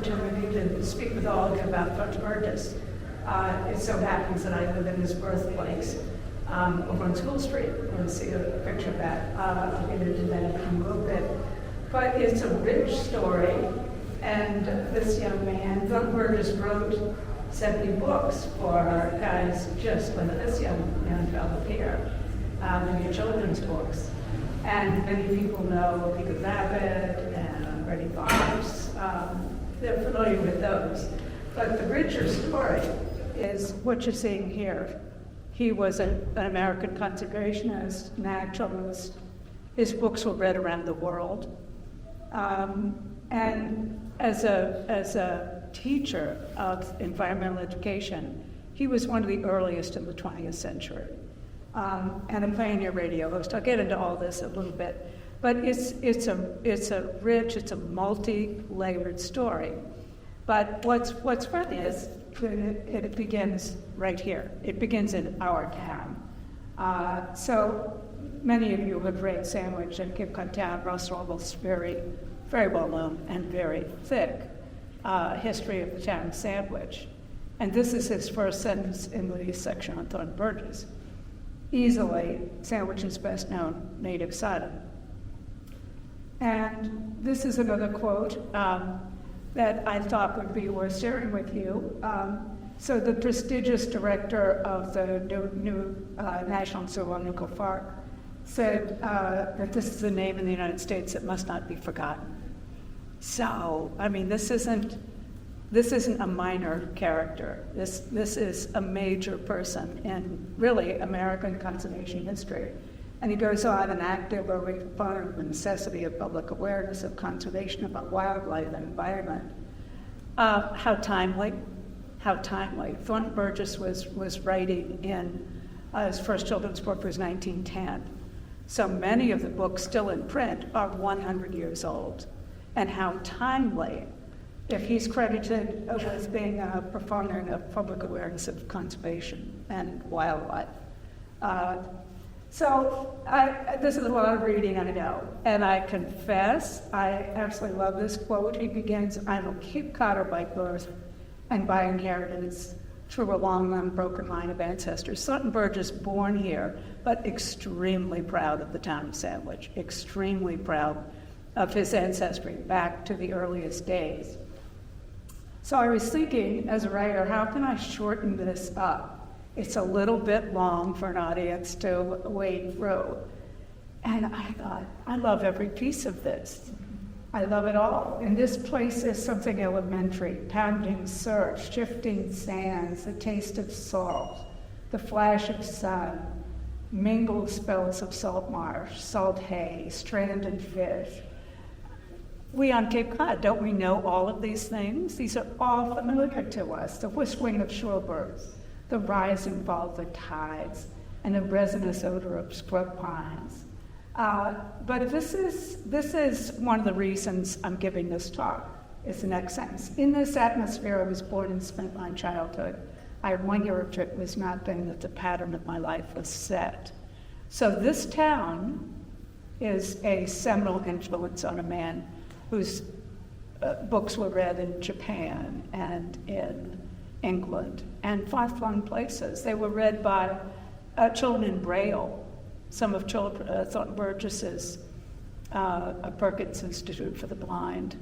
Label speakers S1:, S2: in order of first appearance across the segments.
S1: opportunity to speak with all of you about Thornton Burgess. It so happens that I live in his birthplace over on School Street. You're going to see a picture of that. I'll get into that in a little bit. But it's a rich story, and this young man, Thornton Burgess, wrote 70 books for guys just when this young man fell appear, many children's books. And many people know Peter Rabbit and Reddy Fox. They're familiar with those. But the richer story is what you're seeing here. He was an American conservationist, naturalist. His books were read around the world. And as a teacher of environmental education, he was one of the earliest in the 20th century. And a pioneer radio host. I'll get into all this a little bit. But it's a rich, it's a multi-layered story. But what's funny is it begins right here. It begins in our town. So many of you have read Sandwich and Cape Cod Town. Ross Orwell's very, very well known and very thick history of the town of Sandwich. And this is his first sentence in the section on Thornton Burgess. Easily Sandwich's best known native son. And this is another quote that I thought would be worth sharing with you. So the prestigious director of the new National Zoological Park said that this is a name in the United States that must not be forgotten. So, I mean, this isn't a minor character. This is a major person in really American conservation history. And he goes on an active upon the necessity of public awareness of conservation about wildlife and environment. How timely. Thornton Burgess was writing in his first children's book was 1910. So many of the books still in print are 100 years old. And how timely, if he's credited with being a proponent of public awareness of conservation and wildlife. So this is a lot of reading, I know. And I confess, I absolutely love this quote. He begins, I'm a Cape Codder by birth and by inheritance through a long, unbroken line of ancestors. Thornton Burgess, born here, but extremely proud of the town of Sandwich, extremely proud of his ancestry back to the earliest days. So I was thinking, as a writer, how can I shorten this up? It's a little bit long for an audience to wade through. And I thought, I love every piece of this. I love it all. In this place, there's something elementary: pounding surf, shifting sands, the taste of salt, the flash of sun, mingled spells of salt marsh, salt hay, stranded fish. We on Cape Cod, don't we know all of these things? These are all familiar to us. The whistling of shorebirds, the rise and fall of the tides, and the resinous odor of scrub pines. But this is one of the reasons I'm giving this talk. It's the next sentence. In this atmosphere, I was born and spent my childhood. I had one year of it was not then that the pattern of my life was set. So this town is a seminal influence on a man whose books were read in Japan and in England and far-flung places. They were read by children in Braille. Some of Thornton Burgess's Perkins Institute for the Blind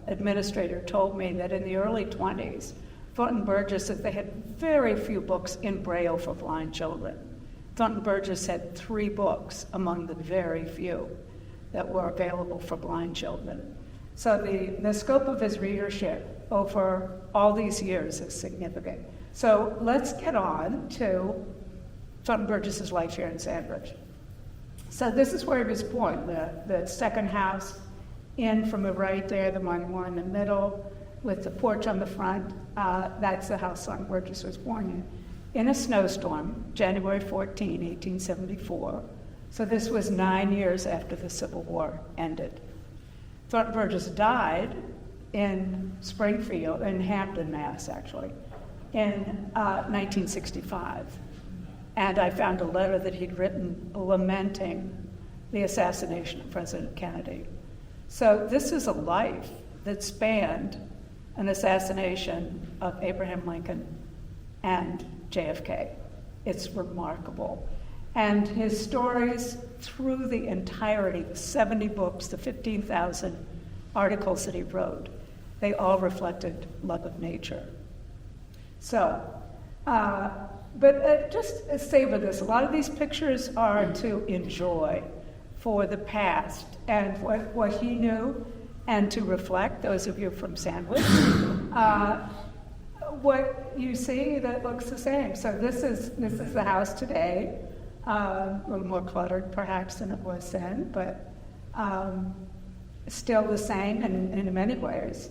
S1: administrator told me that in the early 20s, Thornton Burgess, that they had very few books in Braille for blind children. Thornton Burgess had 3 books among the very few that were available for blind children. So the scope of his readership over all these years is significant. So let's get on to Thornton Burgess's life here in Sandwich. So this is where he was born, the second house in from the right there, the one in the middle with the porch on the front. That's the house Thornton Burgess was born in a snowstorm, January 14, 1874. So this was 9 years after the Civil War ended. Thornton Burgess died in Springfield, in Hampton, Mass, actually, in 1965. And I found a letter that he'd written lamenting the assassination of President Kennedy. So this is a life that spanned an assassination of Abraham Lincoln and JFK. It's remarkable. And his stories through the entirety, the 70 books, the 15,000 articles that he wrote, they all reflected love of nature. So, but just savor this. A lot of these pictures are to enjoy for the past and what he knew, and to reflect, those of you from Sandwich, what you see that looks the same. So this is the house today, a little more cluttered perhaps than it was then, but still the same in many ways.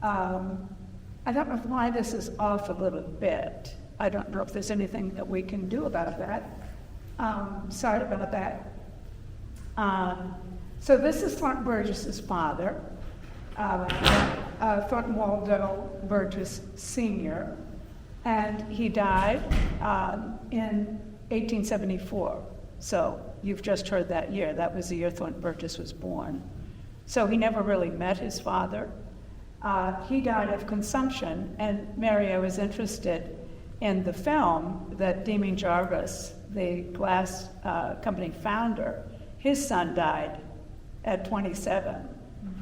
S1: I don't know why this is off a little bit. I don't know if there's anything that we can do about that. Sorry about that. So this is Thornton Burgess's father, Thornton Waldo Burgess Sr., and he died in 1874. So you've just heard that year. That was the year Thornton Burgess was born. So he never really met his father. He died of consumption, and Mary, I was interested in the film that Deming Jarvis, the glass company founder, his son died at 27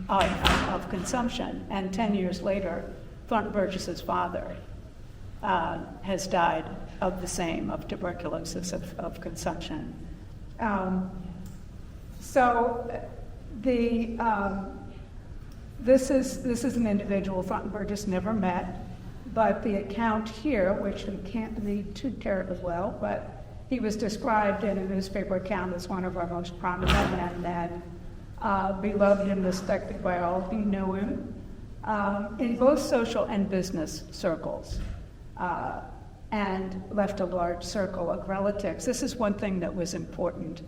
S1: of consumption, and 10 years later, Thornton Burgess's father has died of the same, of tuberculosis, of consumption. This is an individual Thornton Burgess never met, but the account here, which we can't read too terribly well, but he was described in a newspaper account as one of our most prominent young men, beloved and respected by all who knew him, in both social and business circles, and left a large circle of relatives. This is one thing that was important,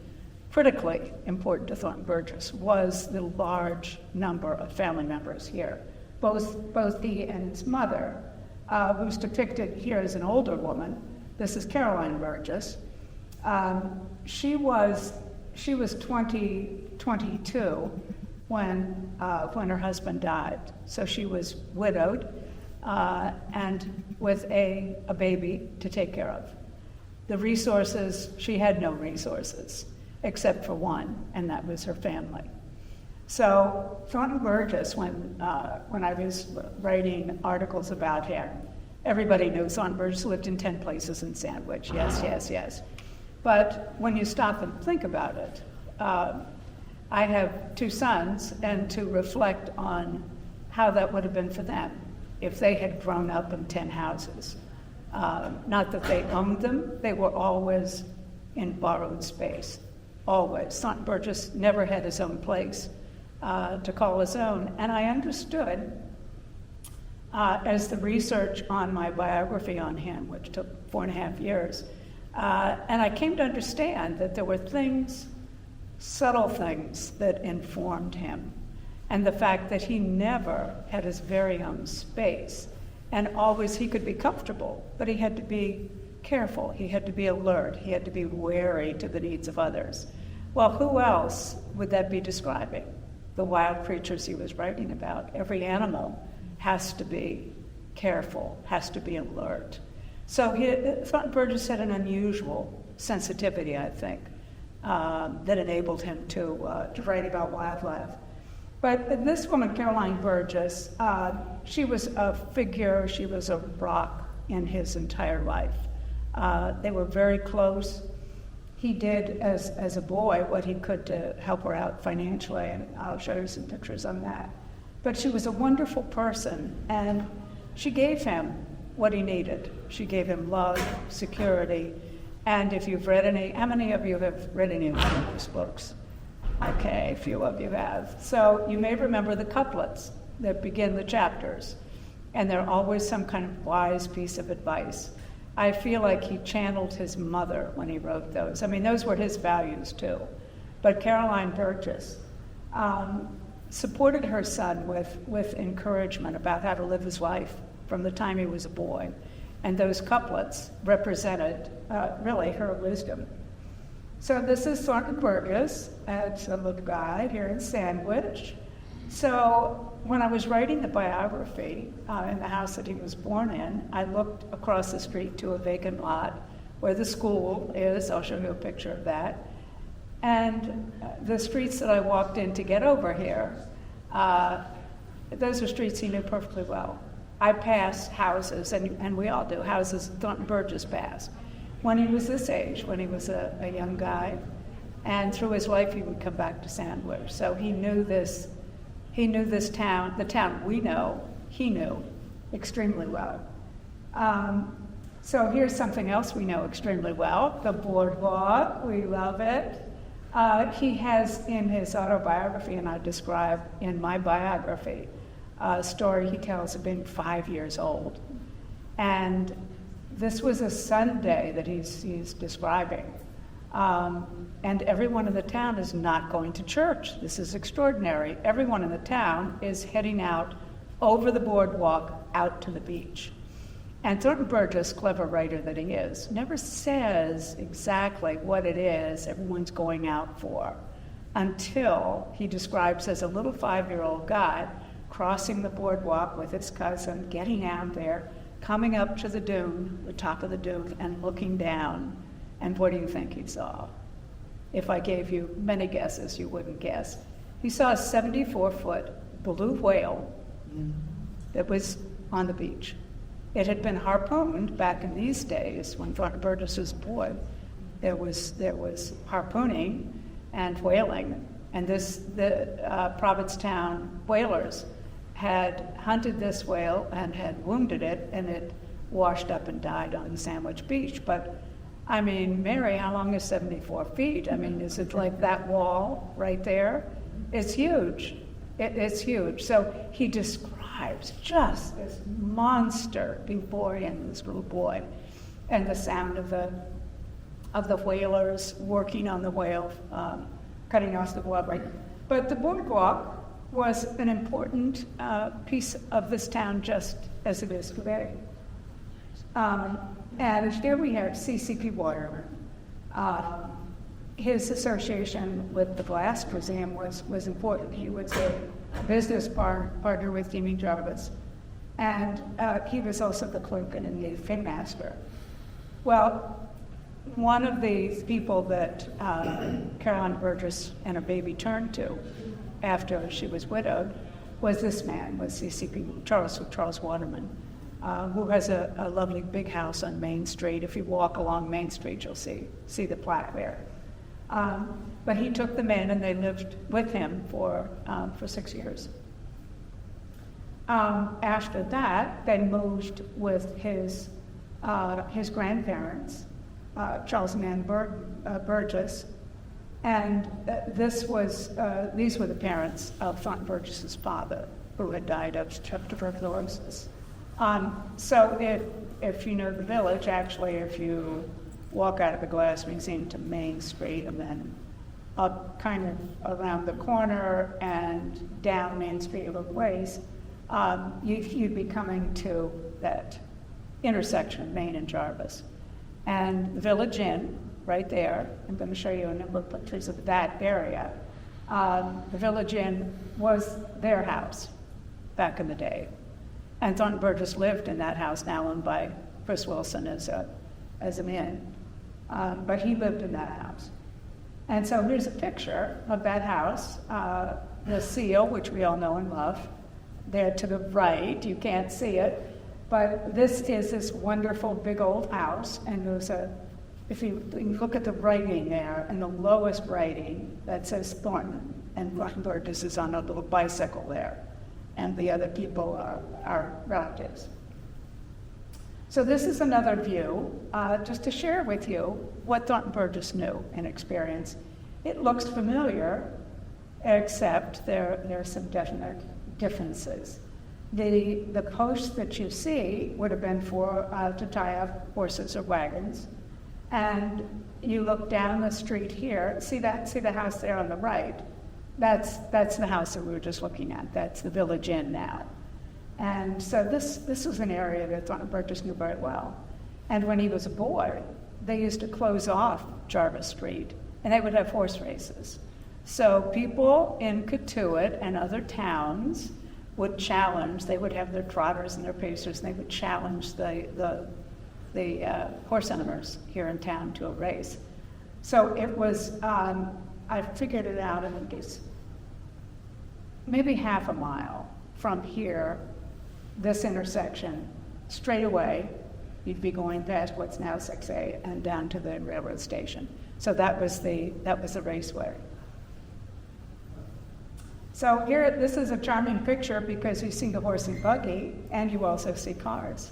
S1: critically important to Thornton Burgess, was the large number of family members here, both he and his mother, who's depicted here as an older woman. This is Caroline Burgess. She was 22 when her husband died. So she was widowed and with a baby to take care of. The resources, she had no resources except for one, and that was her family. So Thornton Burgess, when I was writing articles about him, everybody knew Thornton Burgess lived in 10 places in Sandwich. Yes, yes, yes. But when you stop and think about it, I have two sons, and to reflect on how that would have been for them if they had grown up in 10 houses. Not that they owned them, they were always in borrowed space, always. Thornton Burgess never had his own place to call his own, and I understood as the research on my biography on him, which took 4.5 years, and I came to understand that there were things, subtle things, that informed him. And the fact that he never had his very own space. And always he could be comfortable, but he had to be careful. He had to be alert. He had to be wary to the needs of others. Well, who else would that be describing? The wild creatures he was writing about. Every animal has to be careful, has to be alert. So Thornton Burgess had an unusual sensitivity, I think, that enabled him to write about wildlife. But this woman, Caroline Burgess, she was a figure, she was a rock in his entire life. They were very close. He did, as a boy, what he could to help her out financially, and I'll show you some pictures on that. But she was a wonderful person, and she gave him what he needed. She gave him love, security, and if you've read any, how many of you have read any of those books? Okay, a few of you have. So you may remember the couplets that begin the chapters, and they're always some kind of wise piece of advice. I feel like he channeled his mother when he wrote those. I mean, those were his values too. But Caroline Burgess supported her son with encouragement about how to live his life from the time he was a boy. And those couplets represented really her wisdom. So this is Thornton Burgess at a little guide here in Sandwich. So when I was writing the biography in the house that he was born in, I looked across the street to a vacant lot where the school is. I'll show you a picture of that. And the streets that I walked in to get over here, those are streets he knew perfectly well. I passed houses, and we all do, houses Thornton Burgess passed. When he was this age, when he was a young guy, and through his life he would come back to Sandwich. So he knew this town, the town we know, he knew extremely well. So here's something else we know extremely well, the boardwalk, we love it. He has in his autobiography, and I describe in my biography, a story he tells of being 5 years old. And this was a Sunday that he's describing. And everyone in the town is not going to church. This is extraordinary. Everyone in the town is heading out over the boardwalk out to the beach. And Thornton Burgess, clever writer that he is, never says exactly what it is everyone's going out for until he describes as a little 5-year-old guy crossing the boardwalk with his cousin, getting out there, coming up to the dune, the top of the dune, and looking down. And what do you think he saw? If I gave you many guesses, you wouldn't guess. He saw a 74-foot blue whale that was on the beach. It had been harpooned back in these days when Thornton Burgess was a boy. There was harpooning and whaling, and the Provincetown whalers had hunted this whale and had wounded it, and it washed up and died on the Sandwich Beach. But I mean, Mary, how long is 74 feet? I mean, is it like that wall right there? It's huge. It's huge. So he describes just this monster before him, this little boy, and the sound of the whalers working on the whale, cutting off the whale, right? But the boardwalk was an important piece of this town, just as it is today. And here we have C.C.P. Waterman. His association with the Blast Museum was important. He was a business partner with Jimmy Jarvis, and he was also the clerk and the fin master. Well, one of the people that Caroline Burgess and her baby turned to after she was widowed was this man, was C.C.P. Charles Waterman, who has a lovely big house on Main Street. If you walk along Main Street, you'll see the plaque there. But he took them in, and they lived with him for 6 years. After that, they moved with his grandparents, Charles and Ann Burgess, and these were the parents of Thornton Burgess's father, who had died of tuberculosis. So if you know the village, actually, if you walk out of the Glass Museum to Main Street and then up kind of around the corner and down Main Street a little ways, you'd be coming to that intersection of Main and Jarvis. And the Village Inn, right there, I'm going to show you a number of pictures of that area. The Village Inn was their house back in the day. And Thornton Burgess lived in that house, now owned by Chris Wilson as an inn. But he lived in that house. And so here's a picture of that house, the seal, which we all know and love, there to the right. You can't see it, but this is this wonderful big old house, and there's if you look at the writing there, and the lowest writing that says Thornton, and Thornton Burgess is on a little bicycle there, and the other people are relatives. So this is another view, just to share with you what Thornton Burgess knew and experienced. It looks familiar, except there are some definite differences. The posts that you see would have been to tie up horses or wagons, and you look down the street here. See the house there on the right? That's the house that we were just looking at. That's the Village Inn now. And so this was an area that Thornton Burgess knew very well. And when he was a boy, they used to close off Jarvis Street, and they would have horse races. So people in Cotuit and other towns would challenge, they would have their trotters and their pacers, and they would challenge the horse owners here in town to a race. So it was, I figured it out in this, maybe half a mile from here, this intersection, straight away, you'd be going past what's now 6A and down to the railroad station. So that was the raceway. So here, this is a charming picture because you see the horse and buggy, and you also see cars.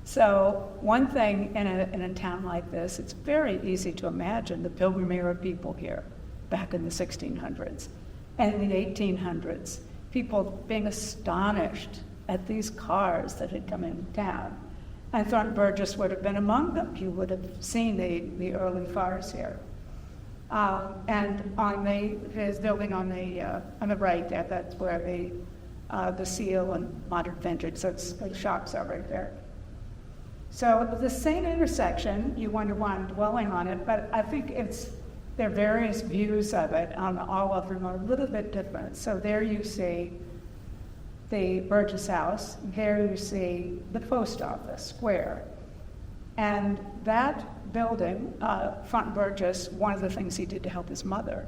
S1: So one thing in a town like this, it's very easy to imagine the Pilgrim era people here back in the 1600s and in the 1800s, people being astonished at these cars that had come into town. And Thornton Burgess would have been among them. He would have seen the early cars here. And on his building on the right there, that's where the Seal and Modern Vintage, so the shops are right there. So the same intersection, you wonder why I'm dwelling on it, but I think there are various views of it, and all of them are a little bit different. So there you see the Burgess House, and here you see the post office square. And that building, Thornton Burgess, one of the things he did to help his mother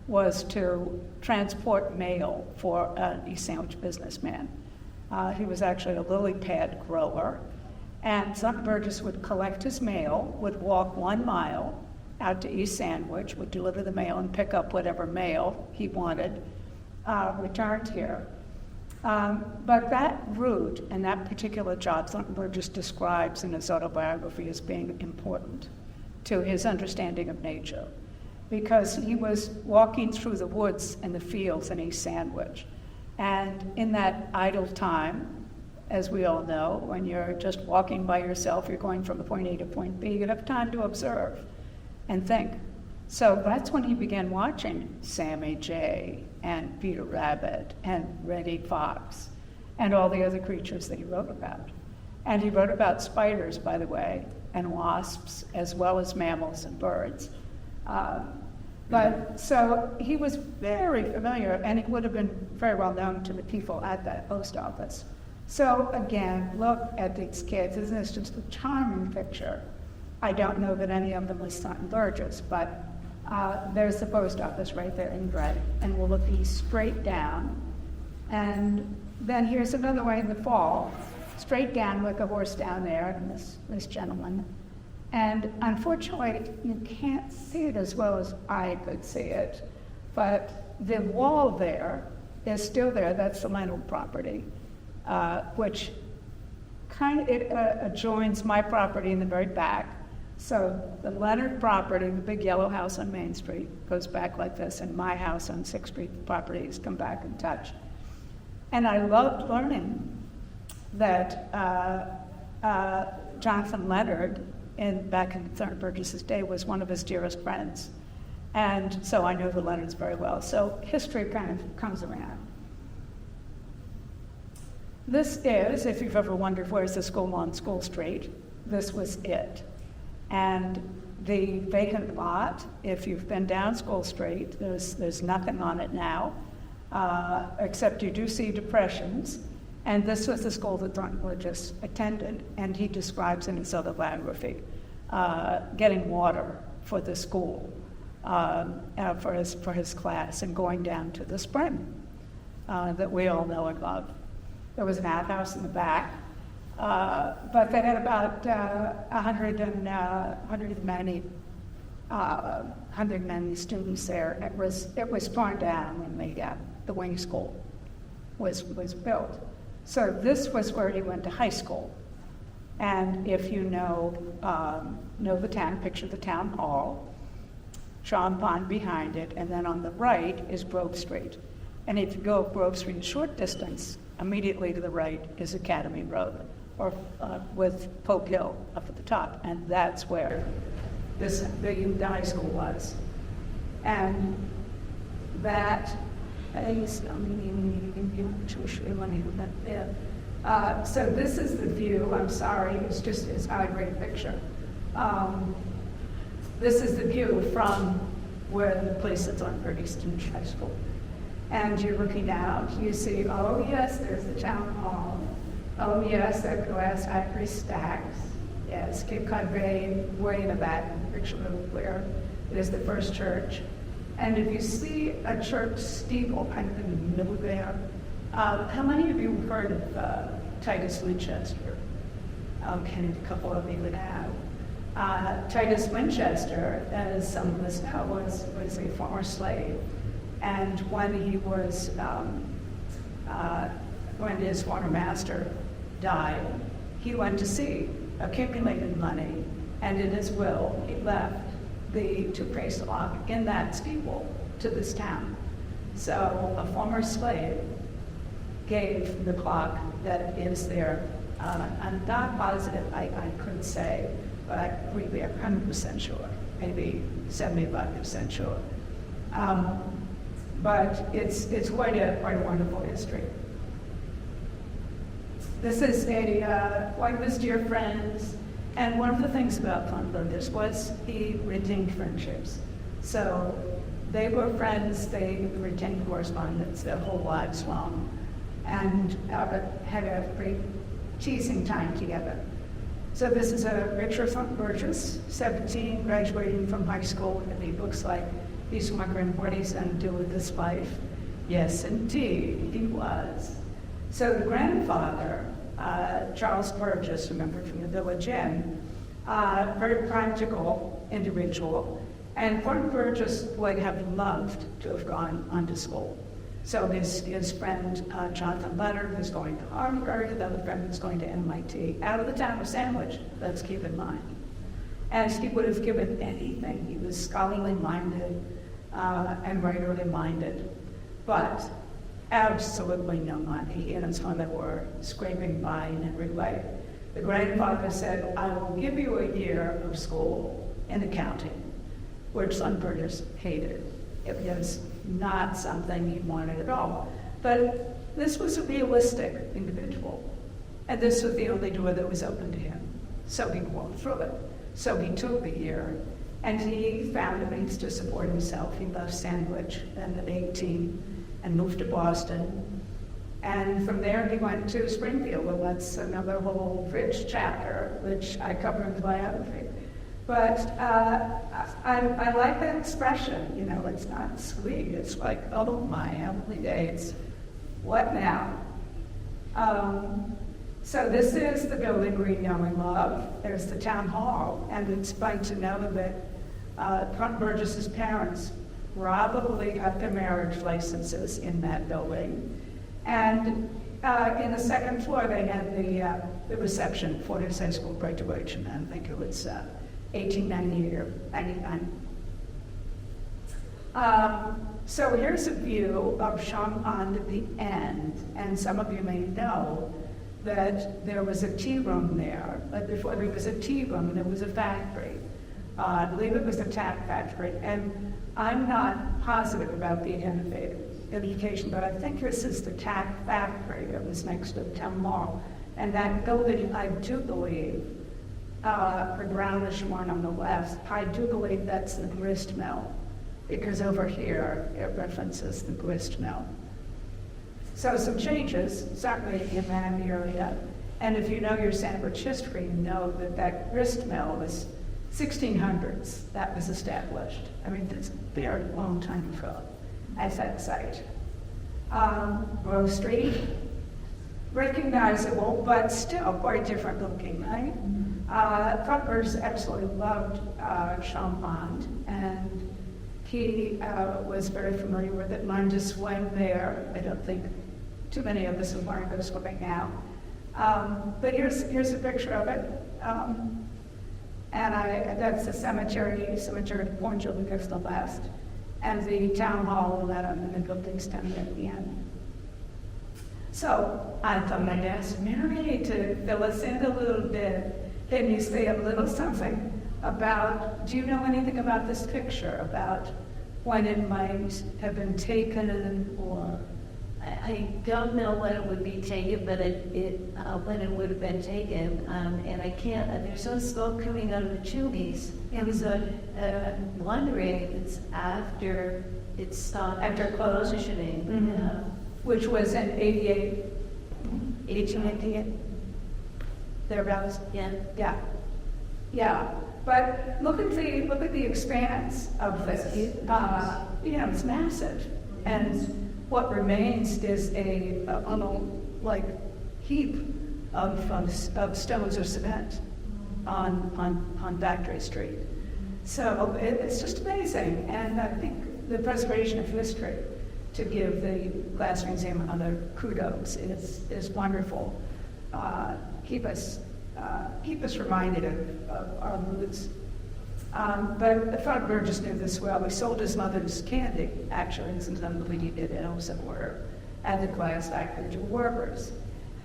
S1: was to transport mail for an East Sandwich businessman. He was actually a lily pad grower. And Thornton Burgess would collect his mail, would walk 1 mile out to East Sandwich, would deliver the mail and pick up whatever mail he wanted, returned here. But that route and that particular job, Thornton Burgess describes in his autobiography as being important to his understanding of nature, because he was walking through the woods and the fields in East Sandwich. And in that idle time, as we all know, when you're just walking by yourself, you're going from point A to point B, you have time to observe and think. So that's when he began watching Sammy Jay and Peter Rabbit and Reddy Fox and all the other creatures that he wrote about. And he wrote about spiders, by the way, and wasps, as well as mammals and birds. But so he was very familiar, and he would have been very well known to the people at that post office. So again, look at these kids. Isn't this just a charming picture? I don't know that any of them was Thornton Burgess, but there's the post office right there in red, and we'll look east straight down. And then here's another way in the fall, straight down with a horse down there, and this gentleman. And unfortunately, you can't see it as well as I could see it, but the wall there is still there. That's the Leonard property, which kind of adjoins my property in the very back. So the Leonard property, the big yellow house on Main Street, goes back like this, and my house on 6th Street properties come back and touch. And I loved learning that Jonathan Leonard, back in Thornton Burgess's day, was one of his dearest friends. And so I know the Leonards very well. So history kind of comes around. This is, if you've ever wondered where's the school on School Street, this was it. And the vacant lot, if you've been down School Street, there's nothing on it now, except you do see depressions. And this was the school that Thornton Burgess attended, and he describes in his autobiography getting water for the school, for his class, and going down to the spring that we all know and love. There was an outhouse in the back, but they had about 190 students there. It was torn down when the wing school was built. So this was where he went to high school. And if you know the town, picture the town hall, Sean Pond behind it, and then on the right is Grove Street. And if you go up Grove Street a short distance, immediately to the right is Academy Road, or with Polk Hill up at the top. And that's where the high school was. And that is, so this is the view. I'm sorry, it's not a great picture. This is the view from where the place is on Burgess Sandwich High School. And you're looking out, you see, oh yes, there's the town hall. Oh yes, that glass ivory stacks. Yes, Cape Cod Bay, way in the back, picture where it is the first church. And if you see a church steeple kind of in the middle there, how many of you have heard of Titus Winchester? Okay, a couple of you would have. Titus Winchester, as some of us know, was a former slave. And when he was, when his former master died, he went to sea, accumulated money, and in his will, he left the two-face lock in that steeple to this town. So a former slave gave the clock that is there. I'm not positive, I couldn't say, but I'm really 100% sure, maybe 75% sure. But it's quite a wonderful history. This is one of his dear friends, and one of the things about Thornton Burgess was he retained friendships. So they were friends, they retained correspondence their whole lives long, and had a great teasing time together. So this is a picture of Thornton Burgess, 17, graduating from high school, and he looks like he's wondering what he's going to do with his life. Yes, indeed, he was. So the grandfather, Charles Burgess, remember from the Village Inn, very practical individual, and Thornton Burgess would have loved to have gone on to school. So his friend, Jonathan Leonard, was going to Harvard, the other friend was going to MIT, out of the town of Sandwich, let's keep in mind. And he would have given anything. He was scholarly minded and writerly minded, but absolutely no money. He and his father were scraping by in every way. The grandfather said, I will give you a year of school in accounting, which Thornton Burgess hated. It was not something he wanted at all. But this was a realistic individual, and this was the only door that was open to him. So he walked through it. So he took the year, and he found a means to support himself. He left Sandwich and at 18 and moved to Boston. And from there he went to Springfield. Well, that's another whole rich chapter, which I cover in the biography. But I like that expression, you know, it's not sweet. It's like, oh my heavenly days, what now? So this is the building we know and love. There's the town hall, and it's fun to know that Thornton Burgess's parents probably got their marriage licenses in that building. And in the second floor, they had the reception for his high school graduation. I think it was 1890 or 99. So here's a view of Champagne at the end, and some of you may know that there was a tea room there, but before there was a tea room, there was a factory. I believe it was a tack factory, and I'm not positive about the education, but I think this is the tack factory that was next to the town mall. And that building, I do believe, the brownish one on the left, I do believe that's the grist mill, because over here it references the grist mill. So some changes, certainly in that area. And if you know your Sandwich history, you know that that grist mill was 1600s, that was established. I mean, it's a very long time ago at that site. Rose Street, recognizable, but still quite different looking, right? Thornton absolutely loved Champagne, and he was very familiar with it, learned to swim there. I don't think too many of us have learned to swimming now. But here's a picture of it. And that's the cemetery Orange Lucas the last, and the town hall and the buildings down there at the end. So I thought I'd ask Mary to fill us in a little bit. Can you say a little something about, do you know anything about this picture, about when it might have been taken, or
S2: I don't know when it would be taken, but when it would have been taken, and I can't, there's no smoke coming out of the chimneys. And so wondering if it's after it stopped
S1: After it closed?
S2: functioning.
S1: Mhm.
S2: Yeah.
S1: Which was in 88, 1888, thereabouts.
S2: Yeah.
S1: Yeah, yeah. But look at the expanse of this. It's massive, and what remains is a heap of stones or cement on Factory Street. So it's just amazing, and I think the preservation of history, to give the Glass Museum another kudos, is wonderful. Keep us reminded of our roots. But Thornton Burgess knew this well. He sold his mother's candy, actually, and some unbelievable details that were at the glass factory to workers.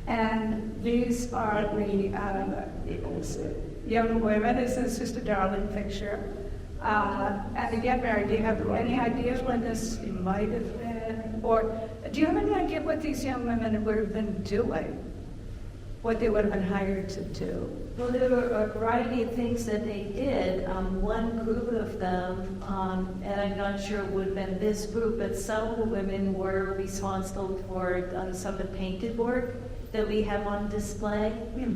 S1: And these are the young women. This is just a darling picture. And to get married, do you have any ideas when this might have been? Or do you have any idea what these young women would have been doing? What they would have been hired to do?
S2: Well, there were a variety of things that they did. One group of them, and I'm not sure it would have been this group, but some of the women were responsible for some of the painted work that we have on display.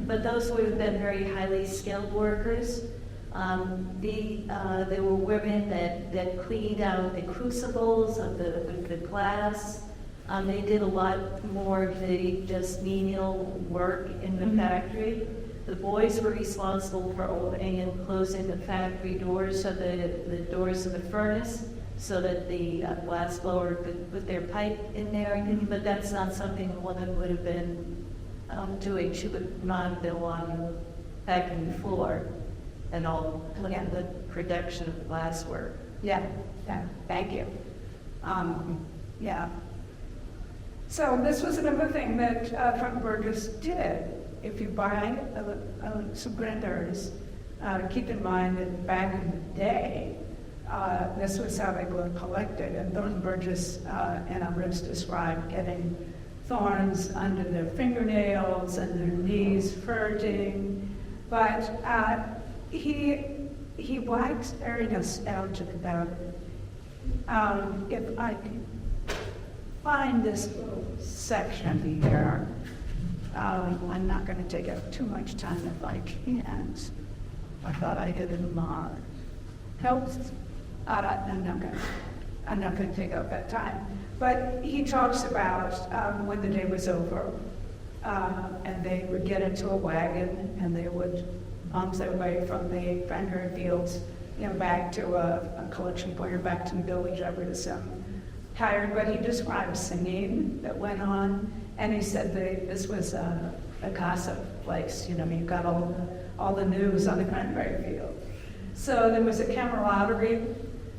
S2: But those would have been very highly skilled workers. There were women that cleaned out the crucibles of the glass. They did a lot more of the just menial work in the factory. The boys were responsible for opening and closing the factory doors, so the doors of the furnace, so that the glass blower could put their pipe in there. But that's not something a woman would have been doing. She would not have been on the factory floor and all the production of glass work.
S1: Yeah, thank you. Yeah. So this was another thing that Thornton Burgess did. If you buy some grinders, keep in mind that back in the day, this was how they were collected. And Thornton Burgess and others described getting thorns under their fingernails and their knees hurting. But he was very nostalgic about it. If I can find this little section here, I'm not going to take up too much time if I can't. I thought I had it in mind. Helps? I'm not going to take up that time. But he talks about when the day was over, and they would get into a wagon, and they would bump their way from the cranberry fields, back to a collection point or back to the village. I would assume tired, but he described singing that went on, and he said this was a gossip place. You got all the news on the cranberry field. So there was a camaraderie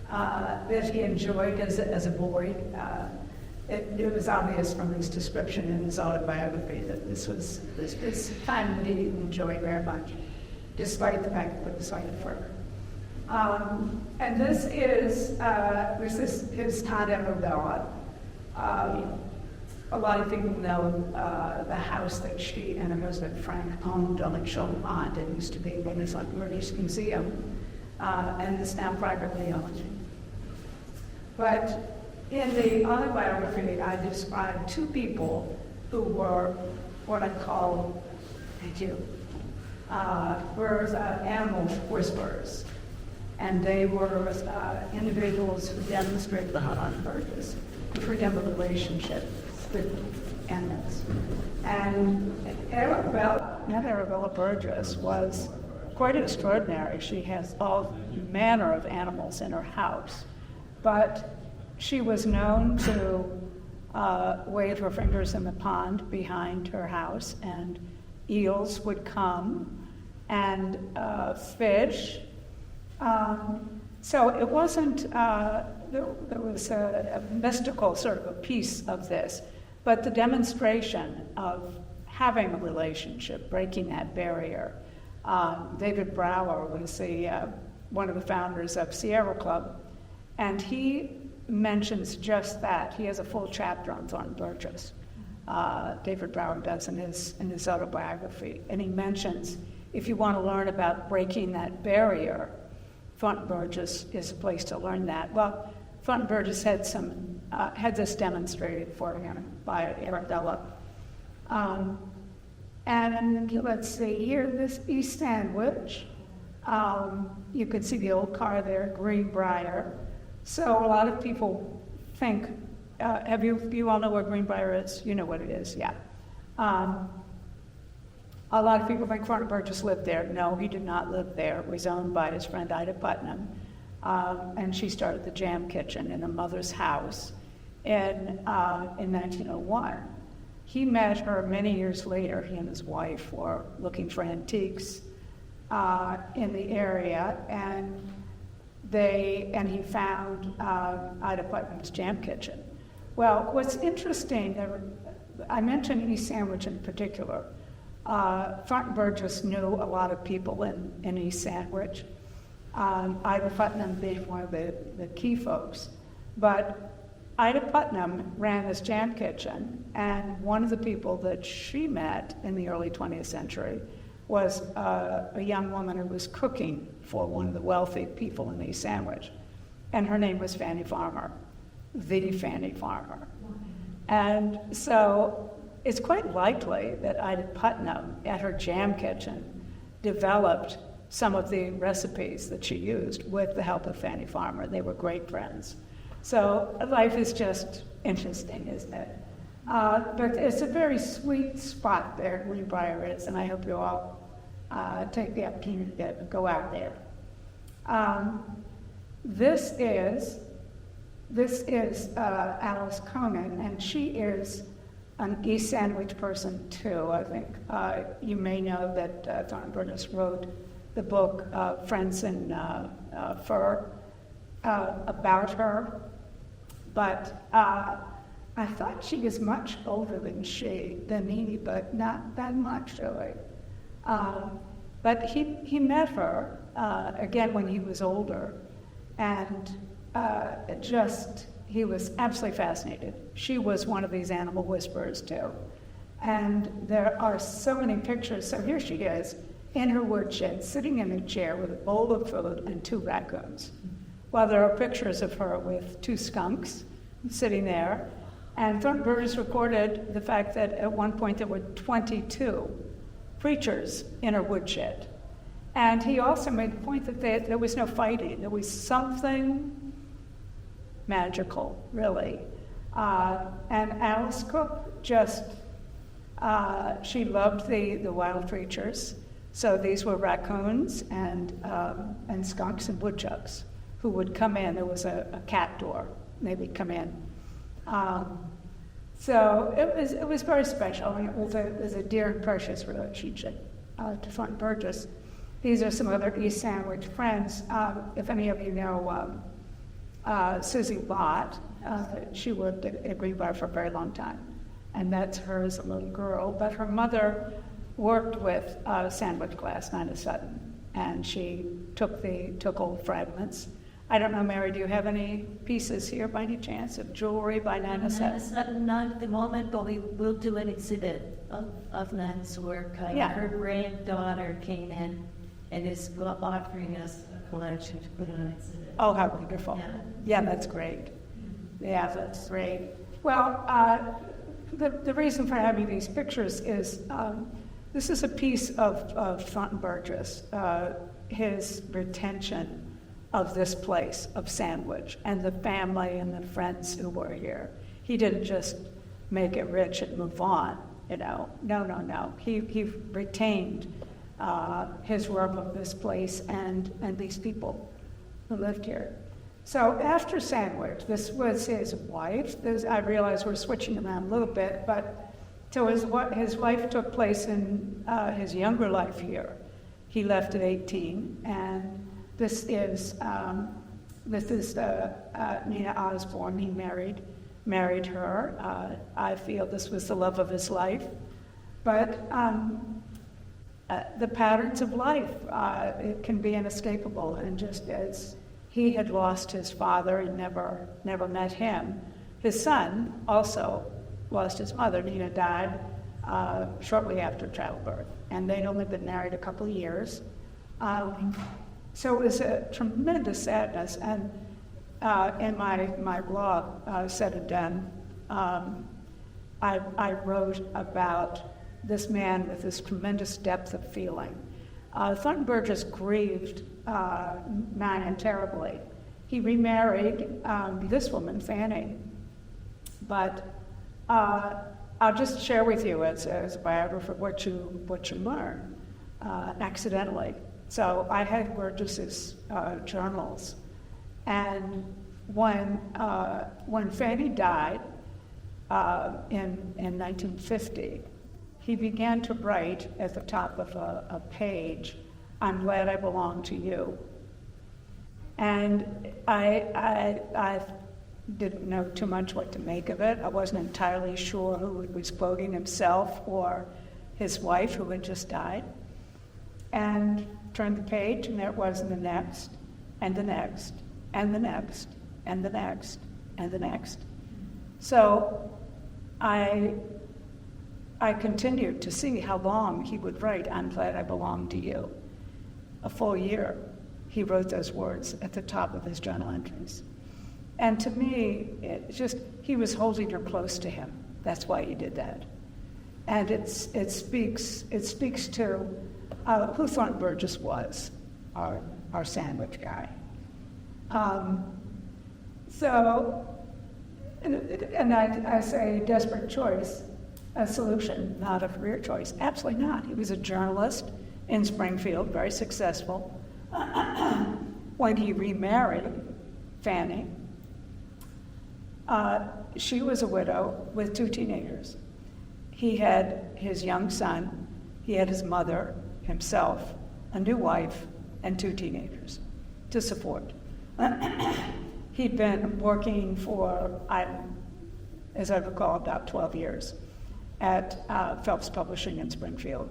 S1: that he enjoyed as a boy. It was obvious from his description in his autobiography that this was this time that he enjoyed very much, despite the fact that it was like a fur. And this is his Tante Novella. A lot of people know the house that she and her husband Frank owned on Lake Chaumont. It used to be what is like British Museum, and it's now privately owned. But in the autobiography, I described two people who were what I call, were animal whisperers. And they were individuals who demonstrated on purpose for them a relationship with animals. And Arabella Burgess was quite extraordinary. She has all manner of animals in her house, but she was known to wave her fingers in the pond behind her house, and eels would come, and fish. So it wasn't, there was a mystical sort of a piece of this, but the demonstration of having a relationship, breaking that barrier. David Brower was one of the founders of Sierra Club, and he mentions just that. He has a full chapter on Thornton Burgess. David Brower does in his autobiography. And he mentions, if you want to learn about breaking that barrier, Thornton Burgess is a place to learn that. Well, Thornton Burgess had this demonstrated for him by Arabella. And let's see here, this East Sandwich. You can see the old car there, Greenbrier. So a lot of people think, you all know where Greenbrier is? You know what it is, yeah. A lot of people think Thornton Burgess lived there. No, he did not live there. It was owned by his friend Ida Putnam. And she started the Jam Kitchen in a mother's house in 1901. He met her many years later. He and his wife were looking for antiques in the area, and he found Ida Putnam's Jam Kitchen. Well, what's interesting, I mentioned East Sandwich in particular. Thornton Burgess knew a lot of people in East Sandwich, Ida Putnam being one of the key folks. But Ida Putnam ran this jam kitchen, and one of the people that she met in the early 20th century was a young woman who was cooking for one of the wealthy people in East Sandwich. And her name was Fanny Farmer, the Fanny Farmer. And so it's quite likely that Ida Putnam, at her jam kitchen, developed some of the recipes that she used with the help of Fanny Farmer. They were great friends. So life is just interesting, isn't it? But it's a very sweet spot there, Greenbrier is, and I hope you all take the opportunity to go out there. This is Alice Conan, and she is an East Sandwich person too, I think. You may know that Thornton Burgess wrote the book Friends in Fur about her, but I thought she was much older than me, but not that much really. But he met her again when he was older, and he was absolutely fascinated. She was one of these animal whisperers too. And there are so many pictures. So here she is in her woodshed, sitting in a chair with a bowl of food and 2 raccoons. Well, there are pictures of her with 2 skunks sitting there. And Thornton Burgess recorded the fact that at one point there were 22 preachers in her woodshed. And he also made the point that there was no fighting. There was something magical, really. And Alice Cook she loved the wild creatures. So these were raccoons and skunks and woodchucks who would come in. There was a cat door, and they would come in. So it was very special, and it was a dear and precious relationship to Thornton Burgess. These are some other East Sandwich friends. If any of you know Susie Lott, she worked at Greenbrier for a very long time, and that's her as a little girl. But her mother worked with Sandwich Glass, Nina Sutton, and she took old fragments. I don't know, Mary, do you have any pieces here by any chance of jewelry by Nina Sutton?
S2: Not at the moment, but we will do an exhibit of Nina's work. Her granddaughter came in and is offering us a collection to put on an exhibit.
S1: Oh, how wonderful. Yeah, that's great. Yeah, that's great. Well, the reason for having these pictures is this is a piece of Thornton Burgess, his retention of this place, of Sandwich, and the family and the friends who were here. He didn't just make it rich and move on, No. He retained his work of this place and these people who lived here. So after Sandwich, this was his wife. I realize we're switching around a little bit, but so his wife took place in his younger life here. He left at 18, and this is Nina Osborne. He married her. I feel this was the love of his life, but the patterns of life it can be inescapable, and just as He had lost his father and never met him. His son also lost his mother. Nina died shortly after childbirth, and they'd only been married a couple of years. So it was a tremendous sadness. And in my blog, Said and Done, I wrote about this man with this tremendous depth of feeling. Thornton Burgess grieved Nina terribly. He remarried this woman, Fanny. But I'll just share with you as a biographer what you learn accidentally. So I had Burgess's journals, and when Fanny died in 1950, he began to write at the top of a page, "I'm glad I belong to you." And I didn't know too much what to make of it. I wasn't entirely sure who was quoting, himself or his wife, who had just died. And turned the page, and there it was in the next, and the next, and the next, and the next, and the next. So I continued to see how long he would write, "I'm glad I belong to you." A full year, he wrote those words at the top of his journal entries. And to me, he was holding her close to him. That's why he did that. And it speaks to who Thornton Burgess was, our sandwich guy. And I say desperate choice, a solution, not a career choice. Absolutely not. He was a journalist in Springfield, very successful. When he remarried Fanny, she was a widow with 2 teenagers. He had his young son, he had his mother, himself, a new wife, and 2 teenagers to support. He'd been working for, as I recall, about 12 years at Phelps Publishing in Springfield.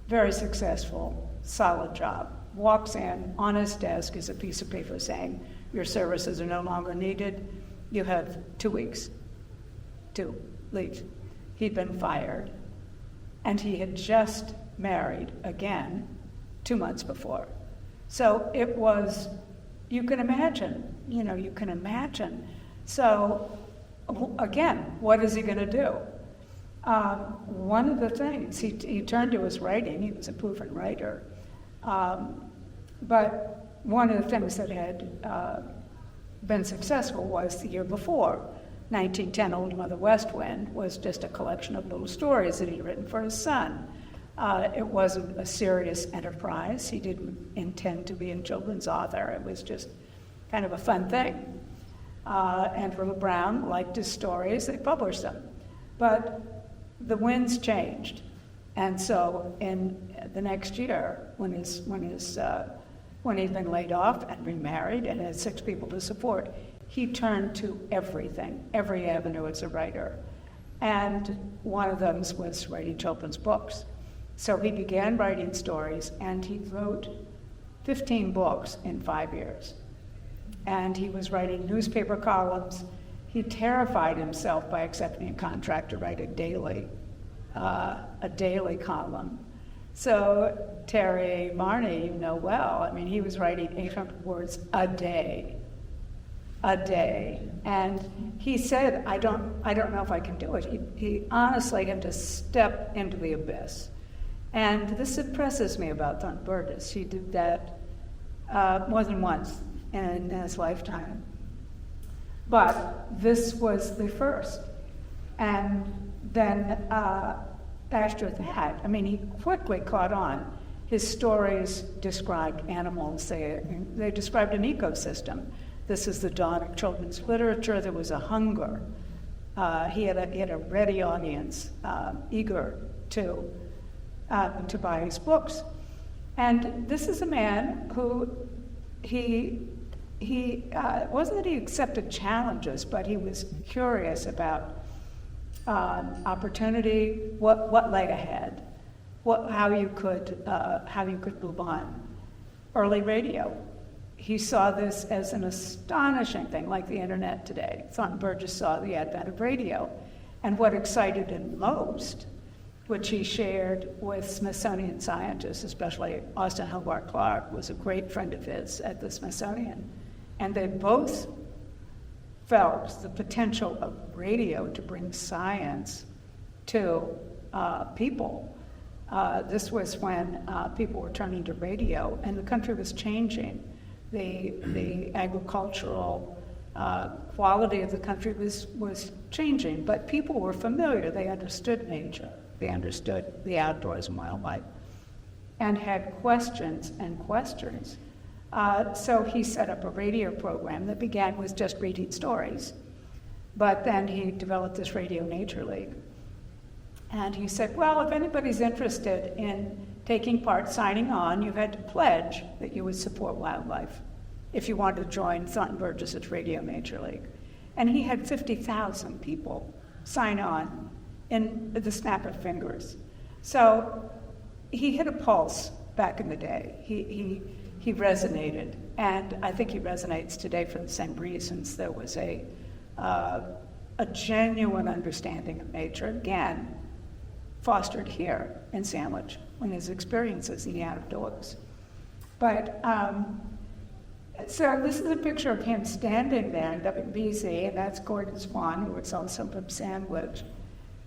S1: Very successful, solid job. Walks in, on his desk is a piece of paper saying, "Your services are no longer needed. You have 2 weeks to leave." He'd been fired, and he had just married again 2 months before. So it was, you can imagine. So again, what is he going to do? One of the things, he turned to his writing. He was a proven writer. But one of the things that had been successful was the year before. 1910, Old Mother West Wind was just a collection of little stories that he'd written for his son. It wasn't a serious enterprise. He didn't intend to be a children's author. It was just kind of a fun thing. Andrew Brown liked his stories. They published them. But the winds changed. And so in the next year, when he'd been laid off and remarried and had 6 people to support, he turned to everything, every avenue as a writer. And one of them was writing children's books. So he began writing stories, and he wrote 15 books in 5 years. And he was writing newspaper columns. He terrified himself by accepting a contract to write a daily column. So Terry Marney, you know well, I mean, he was writing 800 words a day. And he said, I don't know if I can do it. He honestly had to step into the abyss. And this impresses me about Thornton Burgess. He did that more than once in his lifetime. But this was the first. And then after that, I mean, he quickly caught on. His stories described animals. They described an ecosystem. This is the dawn of children's literature. There was a hunger. He had a ready audience, eager to buy his books. And this is a man who he wasn't that he accepted challenges, but he was curious about opportunity, what lay ahead, how you could move on. Early radio. he saw this as an astonishing thing, like the internet today. Thornton Burgess saw the advent of radio. And what excited him most, which he shared with Smithsonian scientists, especially Austin Hobart Clark, was a great friend of his at the Smithsonian. And they both felt the potential of radio to bring science to people. This was when people were turning to radio, and the country was changing. The agricultural quality of the country was changing, but people were familiar. They understood nature. They understood the outdoors and wildlife, and had questions and questions. So he set up a radio program that began with just reading stories. But then he developed this Radio Nature League. And he said, well, if anybody's interested in taking part, signing on, you had to pledge that you would support wildlife if you wanted to join Thornton Burgess's Radio Nature League. And he had 50,000 people sign on in the snap of fingers. So he hit a pulse back in the day. He resonated, and I think he resonates today for the same reasons. There was a genuine understanding of nature, again, fostered here in Sandwich when his experiences in the outdoors. But so this is a picture of him standing there in WBZ, and that's Gordon Swan, who was also from Sandwich.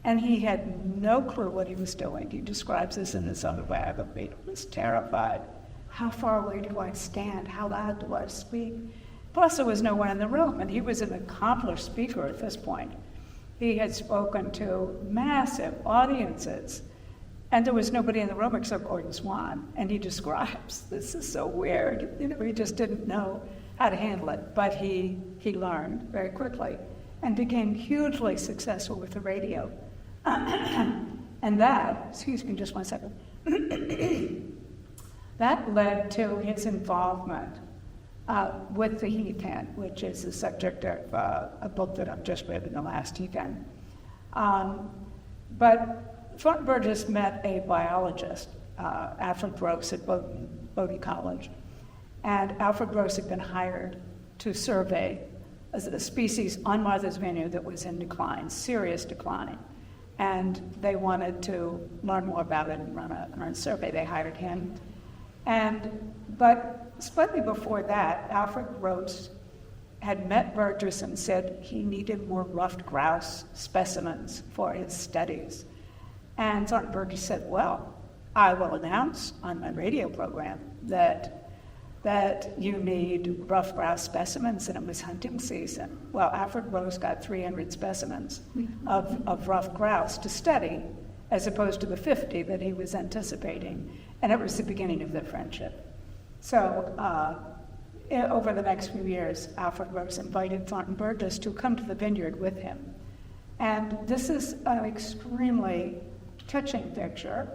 S1: And he had no clue what he was doing. He describes this in his autobiography. He was terrified. How far away do I stand? How loud do I speak? Plus, there was no one in the room, and he was an accomplished speaker at this point. He had spoken to massive audiences, and there was nobody in the room except Gordon Swan. And he describes, this is so weird. He just didn't know how to handle it, but he learned very quickly and became hugely successful with the radio. And that, excuse me just one second, that led to his involvement with the heat pen, which is the subject of a book that I've just read in the last weekend. But Thornton Burgess met a biologist, Alfred Gross at Bode College. And Alfred Gross had been hired to survey a species on Martha's Vineyard that was in decline, serious decline. And they wanted to learn more about it and run a survey. They hired him. But slightly before that, Alfred Gross had met Burgess and said he needed more ruffed grouse specimens for his studies. And Thornton Burgess said, well, I will announce on my radio program that you need ruffed grouse specimens, and it was hunting season. Well, Alfred Gross got 300 specimens of ruffed grouse to study, as opposed to the 50 that he was anticipating. And it was the beginning of their friendship. So over the next few years, Alfred Gross invited Thornton Burgess to come to the vineyard with him. And this is an extremely touching picture.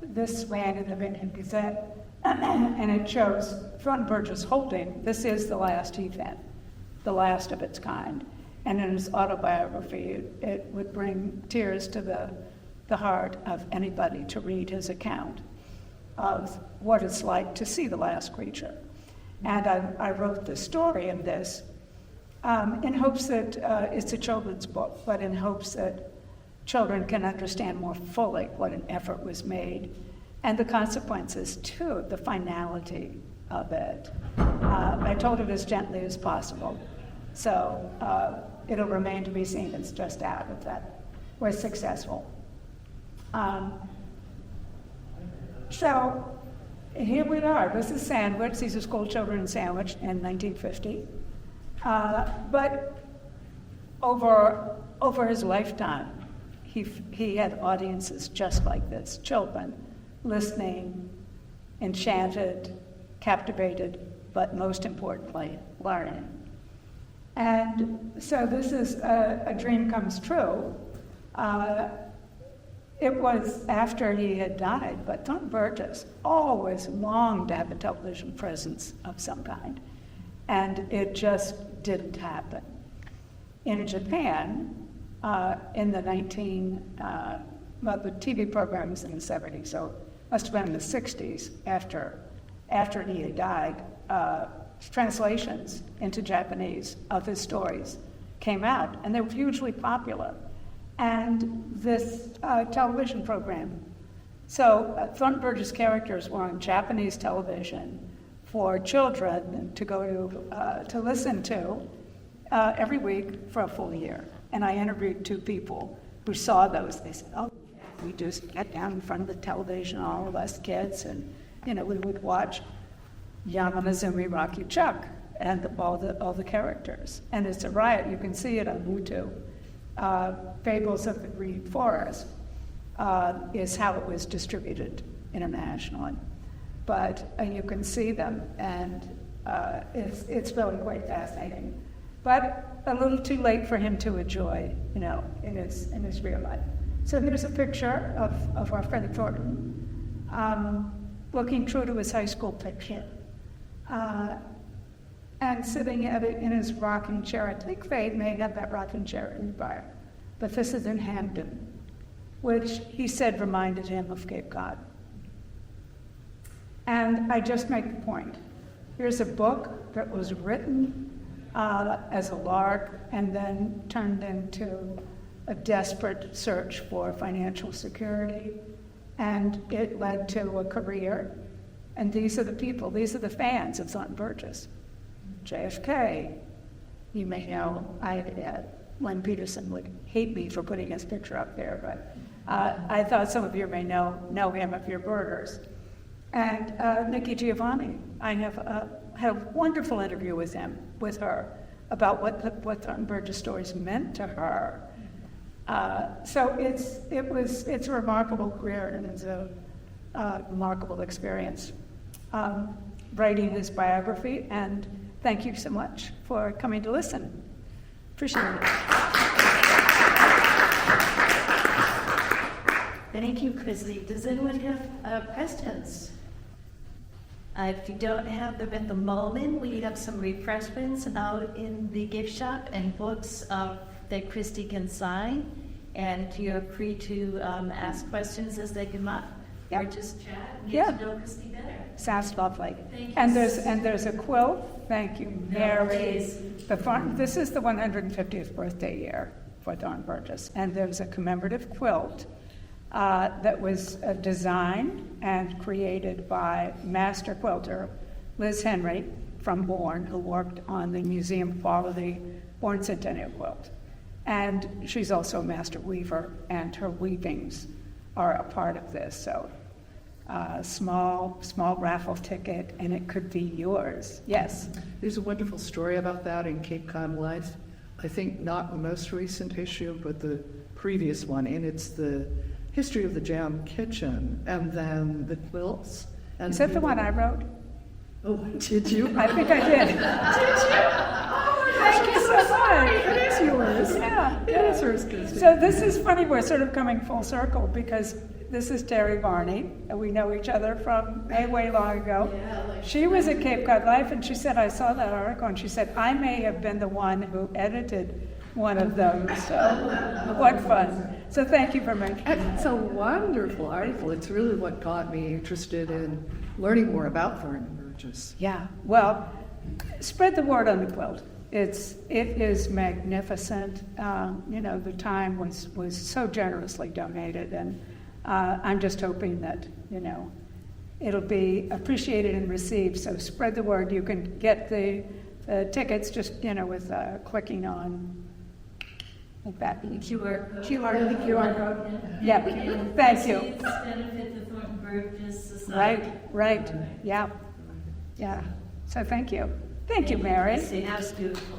S1: This ran in the Vineyard Gazette, and it shows Thornton Burgess holding, this is the last event, the last of its kind. And in his autobiography, it would bring tears to the heart of anybody to read his account of what it's like to see the last creature. And I wrote the story in this in hopes that it's a children's book, but in hopes that children can understand more fully what an effort was made and the consequences, too, the finality of it. I told it as gently as possible. So it'll remain to be seen. It's just out if that was successful. So here we are. This is Sandwich. These are school children in Sandwich in 1950. But over his lifetime, he had audiences just like this, children listening, enchanted, captivated, but most importantly, learning. And so this is a dream comes true. It was after he had died, but Thornton Burgess always longed to have a television presence of some kind, and it just didn't happen. In Japan, in the the TV programs in the 70s, so it must have been in the 60s after after he had died, translations into Japanese of his stories came out, and they were hugely popular. And this television program. So Thornton Burgess characters were on Japanese television for children to go to listen to every week for a full year. And I interviewed 2 people who saw those. They said, "Oh, we just get down in front of the television, all of us kids, and we would watch Yamanazumi Rocky Chuck and all the characters." And it's a riot. You can see it on YouTube. Fables of the Green Forest is how it was distributed internationally. But you can see them, and it's really quite fascinating. But a little too late for him to enjoy, in his real life. So here's a picture of our friend Thornton, looking true to his high school picture, and sitting in his rocking chair. I think Fade may have that rocking chair in the bar, but this is in Hampton, which he said reminded him of Cape Cod. And I just make the point. Here's a book that was written as a lark and then turned into a desperate search for financial security, and it led to a career. And these are the people, these are the fans of Thornton Burgess. JFK, you may know, Len Peterson would hate me for putting his picture up there, but I thought some of you may know him if you're birders. And Nikki Giovanni, I have had a wonderful interview with her, about what Thornton Burgess stories meant to her. So it's a remarkable career, and it's a remarkable experience writing this biography. And thank you so much for coming to listen. Appreciate it.
S2: Thank you, Christie. Does anyone have questions? If you don't have them at the moment, we have some refreshments out in the gift shop and books that Christie can sign. And you're free to ask questions as they come up.
S1: Yep.
S2: Or just chat and get to know Christie better.
S1: Sounds lovely.
S2: Thank you.
S1: And there's a quilt. Thank you, Mary. This is the 150th birthday year for Thornton Burgess, and there's a commemorative quilt that was designed and created by master quilter Liz Henry from Bourne, who worked on the museum quality Bourne Centennial quilt. And she's also a master weaver, and her weavings are a part of this. So small raffle ticket, and it could be yours. Yes?
S3: There's a wonderful story about that in Cape Cod Life. I think not the most recent issue, but the previous one, and it's the history of the jam kitchen, and then the quilts. And
S1: is that the one I wrote?
S3: Oh, did you?
S1: I think I did.
S3: Did you? Oh,
S1: thank you so much.
S3: It is yours.
S1: Yeah,
S3: it is yours, Christie.
S1: So this is funny. We're sort of coming full circle, because this is Terry Varney, and we know each other from way long ago.
S2: Yeah,
S1: she was at Cape Cod Life, and she said, I saw that article, and she said, I may have been the one who edited one of those. So what fun. So thank you for mentioning that.
S3: It's a wonderful article. It's really what got me interested in learning more about Thornton Burgess.
S1: Yeah, well, spread the word on the quilt. It is magnificent. The time was so generously donated, and I'm just hoping that, it'll be appreciated and received. So spread the word. You can get the tickets just, with clicking on like that. QR code. Yeah, thank you.
S2: Benefit the Thornton Burgess Society.
S1: Right. Yeah. So thank you. Thank you, Mary.
S2: That's beautiful.